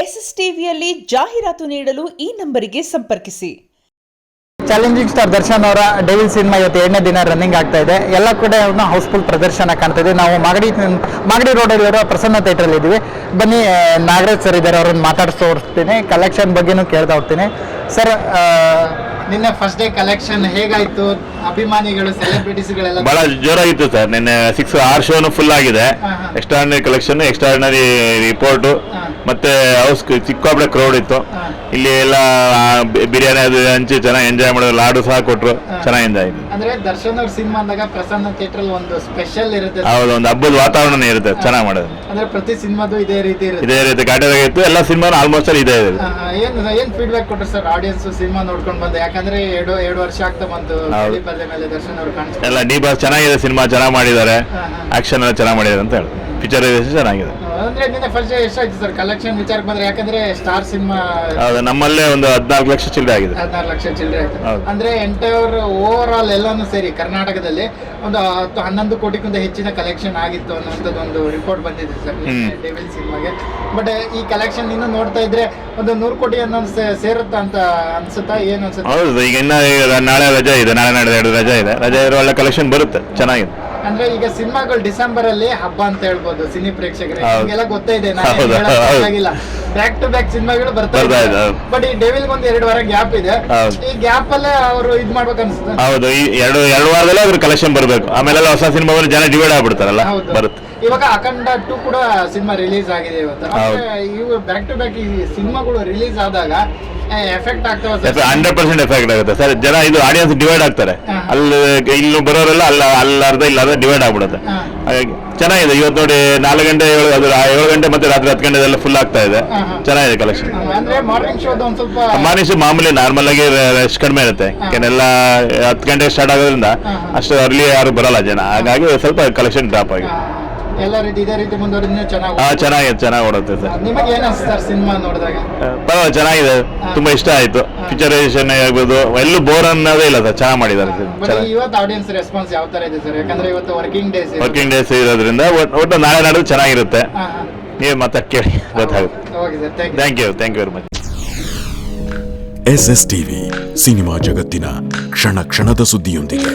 SSTVಯಲ್ಲಿ ಜಾಹೀರಾತು ನೀಡಲು ಈ ನಂಬರಿಗೆ ಸಂಪರ್ಕಿಸಿ. ಚಾಲೆಂಜಿಂಗ್ ಸ್ಟಾರ್ ದರ್ಶನ್ ಅವರ ಡೆವಿಲ್ ಸಿನಿಮಾ ಇವತ್ತು 2ನೇ ದಿನ ರನ್ನಿಂಗ್ ಆಗ್ತಾ ಇದೆ. ಎಲ್ಲ ಕಡೆ ಹೌಸ್ಫುಲ್ ಪ್ರದರ್ಶನ ಕಾಣ್ತಾ ಇದೆ. ನಾವು ಮಾಗಡಿ ರೋಡಲ್ಲಿರೋ ಪ್ರಸನ್ನ ಥಿಯೇಟ್ರಲ್ಲಿ ಇದ್ದೀವಿ. ಬನ್ನಿ, ನಾಗರಾಜ್ ಸರ್ ಇದ್ದಾರೆ, ಅವ್ರನ್ನ ಮಾತಾಡ್ಸ್ತೀನಿ. ಕಲೆಕ್ಷನ್ ಬಗ್ಗೆನೂ ಕೇಳ್ತಾ ಹೋಗ್ತೀನಿ. ಸರ್, ನಿನ್ನೆ ಫಸ್ಟ್ ಡೇ ಕಲೆಕ್ಷನ್ ಹೇಗಾಯ್ತು? ಅಭಿಮಾನಿಗಳು, ಸೆಲೆಬ್ರಿಟೀಸ್ಗಳೆಲ್ಲ ಬಹಳ ಜೋರಾಗಿತ್ತು ಸರ್. ನಿನ್ನೆ 6 ಶೋನು ಫುಲ್ ಆಗಿದೆ. ಎಕ್ಸ್ಟ್ರಾರ್ಡಿನರಿ ಕಲೆಕ್ಷನ್, ಎಕ್ಸ್ಟ್ರಾರ್ಡಿನರಿ ರಿಪೋರ್ಟು, ಮತ್ತೆ ಹೌಸ್ ಸಿಕ್ಕಾಪಟ್ಟೆ ಕ್ರೌಡ್ ಇತ್ತು. ಇಲ್ಲಿ ಎಲ್ಲ ಬಿರಿಯಾನಿ ಅದು ಹಂಚಿ ಚೆನ್ನಾಗಿ ಎಂಜಾಯ್ ಮಾಡಿದ್ರು. ಲಾಡು ಸಹ ಕೊಟ್ಟರು, ಚೆನ್ನಾಗಿ ಎಂಜಾಯ್ ಆಯ್ತು. ಅಂದ್ರೆ ದರ್ಶನ್ ಅವ್ರ ಸಿನಿಮಾ ಅಂದಾಗ ಪ್ರಸನ್ನ ಥಿಯೇಟರ್ ಒಂದು ಸ್ಪೆಷಲ್ ಇರುತ್ತೆ. ಹೌದು, ಒಂದು ಹಬ್ಬದ ವಾತಾವರಣ ಇರುತ್ತೆ, ಚೆನ್ನಾಗಿ ಮಾಡೋದು. ಅಂದ್ರೆ ಪ್ರತಿ ಸಿನಿಮಾದು ಇದೇ ರೀತಿ ಇರುತ್ತೆ. ಇದೇ ರೀತಿ ಕಾಟದಾಗಿತ್ತು. ಎಲ್ಲ ಸಿನಿಮಾ ಆಲ್ಮೋಸ್ಟ್ ಇದೇ ಇದೆ. ಏನ್ ಫೀಡ್ಬ್ಯಾಕ್ ಕೊಟ್ಟರು ಸರ್ ಆಡಿಯನ್ಸ್ ಸಿನಿಮಾ ನೋಡ್ಕೊಂಡು ಬಂದು? ಯಾಕಂದ್ರೆ ಎರಡು ವರ್ಷ ಆಗ್ತಾ ಬಂತು ಮೇಲೆ ದರ್ಶನ್ ಅವರು ಕಾಣಿಸ್ತಾರೆ. ಎಲ್ಲ ಡಿ ಬಾಸ್ ಚೆನ್ನಾಗಿದೆ, ಸಿನಿಮಾ ಚೆನ್ನಾಗಿ ಮಾಡಿದ್ದಾರೆ, ಆಕ್ಷನ್ ಎಲ್ಲ ಚೆನ್ನಾಗಿ ಮಾಡಿದ್ದಾರೆ ಅಂತ ಹೇಳಿ. ಪಿಕ್ಚರೈಸೇಷನ್ ಚೆನ್ನಾಗಿದೆ. ಅಂದ್ರೆ ನಿನ್ನೆ ಫಸ್ಟ್ ಎಷ್ಟಾಯ್ತು ಸರ್ ಕಲೆಕ್ಷನ್ ವಿಚಾರಕ್ಕೆ ಬಂದ್ರೆ? ಯಾಕಂದ್ರೆ ಸ್ಟಾರ್ ಸಿನಿಮಾ ಹೌದು, ನಮ್ಮಲ್ಲೇ ಒಂದು 14 ಲಕ್ಷ ಚಿಲ್ಲರೆ ಆಗಿದೆ. 14 ಲಕ್ಷ ಚಿಲ್ಲರೆ ಆಯ್ತು. ಅಂದ್ರೆ ಎಂಟೈರ್ ಓವರ್ ಆಲ್ ಎಲ್ಲಾನು ಸೇರಿ ಕರ್ನಾಟಕದಲ್ಲಿ ಒಂದು 11 ಕೋಟಿಗಿಂತ ಹೆಚ್ಚಿನ ಕಲೆಕ್ಷನ್ ಆಗಿತ್ತು ಅನ್ನುವಂಥದ್ದು ಒಂದು ರಿಪೋರ್ಟ್ ಬಂದಿದೆ ಸರ್ ಡೆವಿಲ್ ಸಿನಿಮಾಗೆ. ಬಟ್ ಈ ಕಲೆಕ್ಷನ್ ಇನ್ನು ನೋಡ್ತಾ ಇದ್ರೆ ಒಂದು 100 ಕೋಟಿ ಅನ್ನೋದು ಸೇರುತ್ತಾ ಅಂತ ಅನ್ಸುತ್ತಾ? ಏನು ಅನ್ಸುತ್ತೆ? ಹೌದು, ಈಗ ನಾಳೆ ರಜೆ ಇದೆ, ನಾಳೆ 2 ರಜೆ ಇದೆ. ರಜೆ ಇರೋ ಒಳ್ಳೆ ಕಲೆಕ್ಷನ್ ಬರುತ್ತೆ, ಚೆನ್ನಾಗಿದೆ. ಅಂದ್ರೆ ಈಗ ಸಿನಿಮಾಗಳು ಡಿಸೆಂಬರ್ ಅಲ್ಲಿ ಹಬ್ಬ ಅಂತ ಹೇಳ್ಬೋದು ಸಿನಿ ಪ್ರೇಕ್ಷಕರಿಗೆ. ನಿಮಗೆಲ್ಲ ಗೊತ್ತೇ ಇದೆ, ಬ್ಯಾಕ್ ಟು ಬ್ಯಾಕ್ ಸಿನಿಮಾಗಳು ಬರ್ತಾ ಇದೆ. ಬಟ್ ಈ ಡೆವಿಲ್ ಒಂದು 2 ವಾರ ಗ್ಯಾಪ್ ಇದೆ. ಈ ಗ್ಯಾಪ್ ಅಲ್ಲೇ ಅವರು ಇದ್ ಮಾಡ್ಬೇಕು ಅನ್ಸುತ್ತೆ. ಹೌದು, ಈ ಎರಡು ವಾರದಲ್ಲೇ ಅದ್ರ ಕಲೆಕ್ಷನ್ ಬರಬೇಕು. ಆಮೇಲೆ ಹೊಸ ಸಿನಿಮಾ ಜನ ಡಿವೈಡ್ ಆಗ್ಬಿಡ್ತಾರಲ್ಲ, ಬರುತ್ತೆ. ಇವಾಗ ಅಖಂಡ 2 ಕೂಡ ಸಿನಿಮಾ ರಿಲೀಸ್ ಆಗಿದೆ ಇವತ್ತು. ಇವು ಬ್ಯಾಕ್ ಟು ಬ್ಯಾಕ್ ಈ ಸಿನಿಮಾಗಳು ರಿಲೀಸ್ ಆದಾಗ ಎಫೆಕ್ಟ್ ಆಗ್ತವೆ. 100% ಎಫೆಕ್ಟ್ ಆಗುತ್ತೆ ಸರ್. ಜನ ಇದು ಆಡಿಯನ್ಸ್ ಡಿವೈಡ್ ಆಗ್ತಾರೆ. ಅಲ್ಲಿ ಇಲ್ಲಿ ಬರೋರೆಲ್ಲ ಅರ್ಧ ಇಲ್ಲ ಡಿವೈಡ್ ಆಗ್ಬಿಡುತ್ತೆ. ಹಾಗಾಗಿ ಚೆನ್ನಾಗಿದೆ. ಇವತ್ತು ನೋಡಿ 4 ಗಂಟೆ 7 ಗಂಟೆ ಮತ್ತೆ ರಾತ್ರಿ 10 ಗಂಟೆದೆಲ್ಲ ಫುಲ್ ಆಗ್ತಾ ಇದೆ. ಚೆನ್ನಾಗಿದೆ ಕಲೆಕ್ಷನ್. ಮಾರ್ನಿಂಗ್ ಶೋ ಮಾಮೂಲಿ ನಾರ್ಮಲ್ ಆಗಿ ರೆಸ್ಟ್ ಕಡಿಮೆ ಇರುತ್ತೆ. ಎಲ್ಲ 10 ಗಂಟೆ ಸ್ಟಾರ್ಟ್ ಆಗೋದ್ರಿಂದ ಅಷ್ಟು ಅರ್ಲಿ ಯಾರು ಬರಲ್ಲ ಜನ. ಹಾಗಾಗಿ ಸ್ವಲ್ಪ ಕಲೆಕ್ಷನ್ ಡ್ರಾಪ್ ಆಗಿದೆ. ಎಲ್ಲ ರೀತಿ ಇದೇ ರೀತಿ ಮುಂದುವರಿದ್ರೆ ಚೆನ್ನಾಗಿ ಓಡುತ್ತೆ ಸರ್. ನಿಮಗೆ ಏನು ಅನ್ಸುತ್ತೆ ಸಿನಿಮಾ ನೋಡಿದಾಗ? ಪರವಾಗಿಲ್ಲ, ಚೆನ್ನಾಗಿದೆ, ತುಂಬಾ ಇಷ್ಟ ಆಯ್ತು. ಪಿಕ್ಚರೈಸೇಷನ್ ಆಗ್ಬೋದು, ಎಲ್ಲೂ ಬೋರ್ ಅನ್ನೋದೇ ಇಲ್ಲ ಸರ್, ಚೆನ್ನಾಗಿ ಮಾಡಿದ್ದಾರೆ. ಇವತ್ತು ಆಡಿಯನ್ಸ್ ರೆಸ್ಪಾನ್ಸ್ ಯಾವ ತರ ಇದೆ ಸರ್? ಯಾಕಂದ್ರೆ ಇವತ್ತು ವರ್ಕಿಂಗ್ ಡೇಸ್ ಇರೋದ್ರಿಂದ ಒಟ್ಟು ನಾಳೆ ನಾಡಿದ್ದು ಚೆನ್ನಾಗಿರುತ್ತೆ. ನೀವು ಮತ್ತೆ ಕೇಳಿ ಗೊತ್ತಾಗುತ್ತೆ. Thank you very much. SSTV cinema ಜಗತ್ತಿನ ಕ್ಷಣ ಕ್ಷಣದ ಸುದ್ದಿಯೊಂದಿಗೆ.